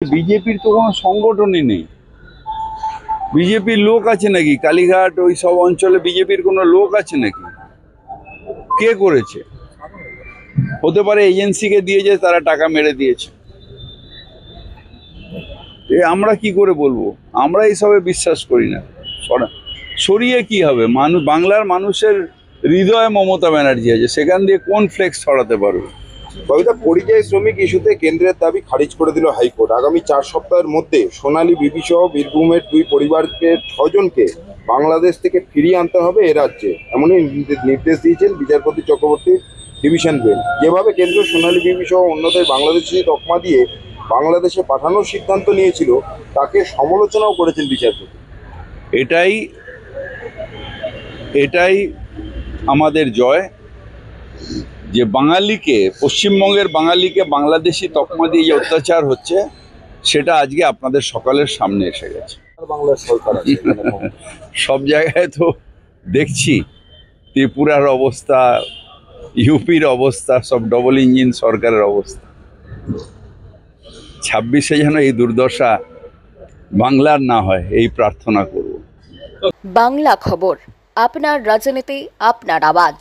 বিজেপির তো কোনো সংগঠনই নেই। বিজেপির লোক আছে নাকি? কালীঘাট ওই সব অঞ্চলে বিজেপির কোনো লোক আছে নাকি? কে করেছে? হতে পারে এজেন্সিকে দিয়েছে, তারা টাকা মেরে দিয়েছে। আমরা কি করে বলবো? আমরা এইসবে বিশ্বাস করি না। সরিয়ে কি হবে? বাংলার মানুষের হৃদয়ে মমতা ব্যানার্জি আছে, সেখান দিয়ে কোন ফ্লেক্স ছড়াতে পারবে? কবিতা, পরিযায়ী শ্রমিক ইস্যুতে কেন্দ্রের দাবি খারিজ করে দিল হাইকোর্ট। আগামী 4 সপ্তাহের মধ্যে সোনালী বিবি সহ বীরভূমের 2 পরিবারকে 6 জনকে বাংলাদেশ থেকে ফিরিয়ে আনতে হবে এ রাজ্যে, এমনই নির্দেশ দিয়েছেন বিচারপতি চক্রবর্তীর ডিভিশন বেঞ্চ। যেভাবে কেন্দ্র সোনালী বিবি সহ অন্যদের বাংলাদেশি তকমা দিয়ে বাংলাদেশে পাঠানোর সিদ্ধান্ত নিয়েছিল, তাকে সমালোচনাও করেছেন বিচারপতি। এটাই এটাই আমাদের জয়, যে বাঙালিকে, পশ্চিমবঙ্গের বাঙালিকে বাংলাদেশি তকমা দিয়ে যে অত্যাচার হচ্ছে, সেটা আজকে আপনাদের সকলের সামনে এসে গেছে। বাংলার সরকার আছে সব জায়গায় তো দেখছি, ত্রিপুরার অবস্থা, ইউপির অবস্থা, সব ডবল ইঞ্জিন সরকারের অবস্থা। 26-এ যেন এই দুর্দশা বাংলার না হয়, এই প্রার্থনা করব। বাংলা খবর, আপনার রাজনীতি, আপনার আওয়াজ।